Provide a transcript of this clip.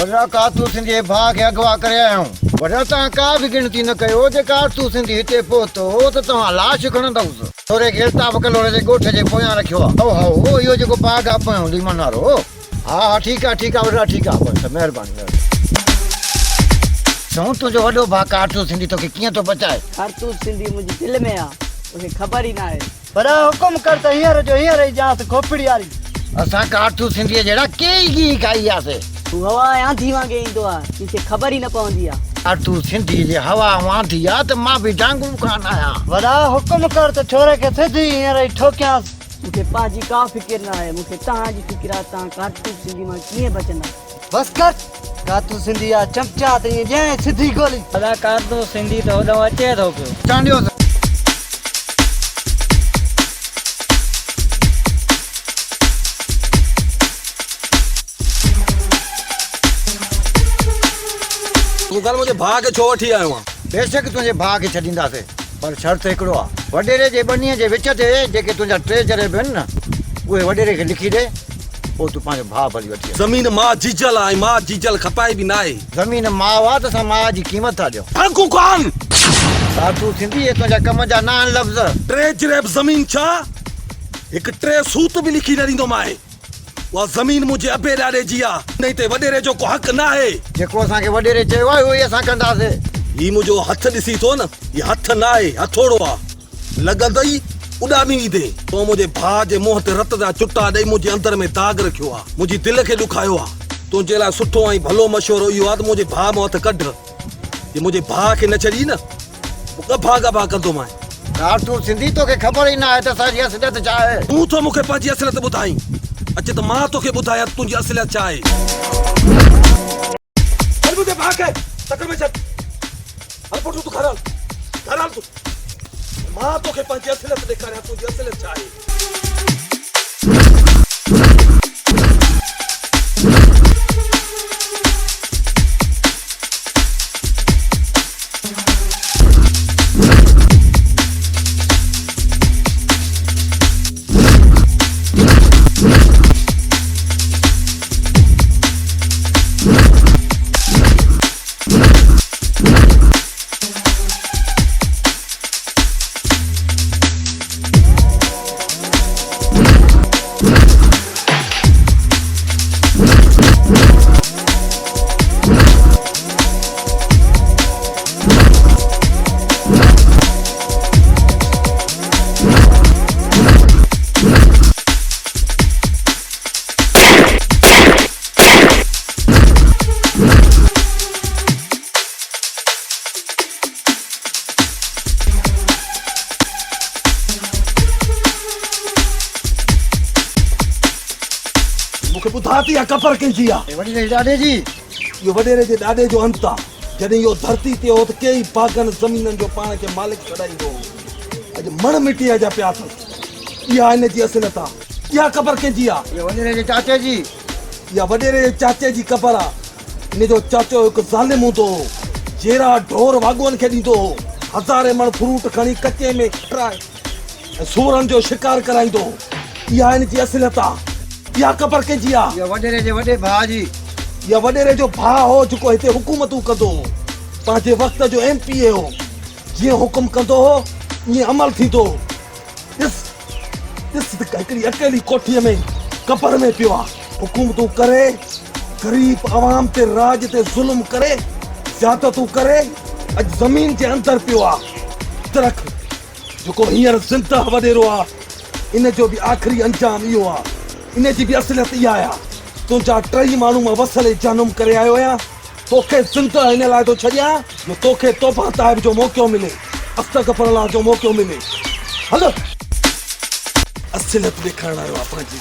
वॾा कारतूस सिंधी भाउ खे अगवा करे आया आहियूं। वॾा तव्हां का बि गिणती न कयो जे कारतूस सिंधी हिते पहुतो त तव्हां लाश खणंदवसि। थोरे खे इल्ताफ़ कलोरे जे ॻोठ जे पोयां रखियो आहे। हो इहो जेको बाग आहे पोयां लीमन वारो। हा ठीकु आहे वॾा ठीकु आहे बसि महिरबानी। चऊं तुंहिंजो वॾो भाउ कारतूस सिंधी तोखे कीअं थो बचाए? कारतूस सिंधी मुंहिंजी दिलि में आहे, तोखे ख़बर ई न आहे। पर हुकुम कर त हींअर जो हींअर ई जांसि खोपड़ी वारी। असां कारतूस सिंधीअ जहिड़ा कई गी खाई आसे। तू हवा आंधी वांगे ईंदो आहे, तोखे ख़बर ई न पवंदी आहे। कारतूस सिंधी जे हवा वांधी आहे त मां बि डांगू कान आहियां। वॾा हुकुम कर त छोरे खे सिधी हींअर ई ठोकियांसि। मूंखे पंहिंजी का फिकिर न आहे, मूंखे तव्हांजी फिकिर आहे। तव्हां कारतूस सिंधी मां कीअं बचंदा? बस कर कारतूस सिंधी आहे चमचा त ईअं ॾियं सिधी गोली। वॾा कारतूस सिंधी त होॾो अचे थो पियो। चांडियो तूं कल मुंहिंजे भाउ खे छो वठी आयो आहे? बेशक तुंहिंजे भाउ खे छॾींदासीं, पर शर्त हिकिड़ो आहे। वॾेरे जे ॿनीअ जे विच ते जेके तुंहिंजा टे जरे बि आहिनि न, उहे वॾेरे खे लिखी ॾे, पोइ तूं पंहिंजो भाउ भली वठी। ज़मीन मां जीजल आहे, मां जीजल खपाए बि न आहे। ज़मीन माउ आहे त असां माउ जी क़ीमत था ॾियूं। हक़ू कान कारतूस सिंधी तुंहिंजा कम जा न आहिनि लफ़्ज़। टे जरेब ज़मीन छा, हिकु टे सूत बि लिखी न ॾींदो मां। उहा ज़मीन मुंहिंजे अबे ॾाॾे जी आहे, न ते वॾेरे जो को हक़ न आहे। जेको असांखे वॾेरे चयो आहे उहो ई असां कंदासीं। ही मुंहिंजो हथ ॾिसी थो न, ही हथ न आहे, हथोड़ो आहे। लॻंदई उॾामी ईंदे तो मुंहिंजे भाउ जे मुंहं ते रत जा चुटा ॾेई मुंहिंजे अंदर में दाग़ रखियो आहे, मुंहिंजी दिलि खे ॾुखायो आहे। तुंहिंजे लाइ सुठो ऐं भलो मशवरो इहो आहे त मुंहिंजे भाउ मां हथ कढ। जे मुंहिंजे भाउ खे न छॾी न, गभा कंदो मां। कारतूस सिंधी तोखे ख़बर ई न आहे त असांजी असलियत छा आहे। तूं थो मूंखे पंहिंजी असलियत ॿुधाई, अचे त मां तोखे ॿुधायां तुंहिंजी असलियत छा आहे। मुंहिंजे भाउ खे तक में छॾ। हल पुटु तूं घर हल तूं। मां तोखे पंहिंजी असलियत ॾेखारियां, तुंहिंजी असलियत छा आहे। मूंखे ॿुधाती आहे कफर कंहिंजी आहे। वॾेरे ॾाॾे जी इहो वॾेरे जे ॾाॾे जो अंत आहे। जॾहिं इहो धरती ते हो त कई बागनि ज़मीननि जो पाण खे मालिक छॾाईंदो। अॼु मण मिटीअ जा पिया अथसि। इहा हिन जी असलियत आहे। इहा क़बर कंहिंजी आहे? इहो वॾेरे जे चाचे जी। इहा वॾेरे जे चाचे जी क़बर आहे। इन जो चाचो हिकु ज़ालिम हूंदो हो, जहिड़ा ढोर वाॻुअनि खे ॾींदो हो। हज़ारे मण फ्रूट खणी कचे में ठाहे ऐं सूरनि जो शिकार कराईंदो हो। इहा हिन जी असलियत आहे। इहा क़बर कंहिंजी आहे? इहो वॾेरे जे वॾे भाउ जी। इहा वॾेरे जो भाउ हो जेको हिते हुकूमतूं कंदो हो, पंहिंजे वक़्त जो MPA हो। जीअं हुकुम कंदो हो ईअं अमल थींदो हो। ॾिस हिकिड़ी अकेली कोठीअ में कबर में पियो आहे। हुकूमतूं करे, ग़रीब आवाम ते राज ते ज़ुल्म करे, ज़्यादतूं करे, अॼु ज़मीन जे अंदरि पियो आहे। दरख जेको हींअर ज़िंदह वॾेरो आहे, इन जो बि आख़िरी अंजाम इहो आहे। इन जी बि असलियत इहा आहे। तुंहिंजा टई माण्हू मां वसल जनम करे आयो आहियां। तोखे ज़िंदह हिन लाइ थो छॾियां जो तोखे तौबा ताइब जो मौक़ो मिले, अस्तग़फ़िरुल्लाह जो मौक़ो मिले। हलो असलियत ॾेखारण आयो आहे पंहिंजी।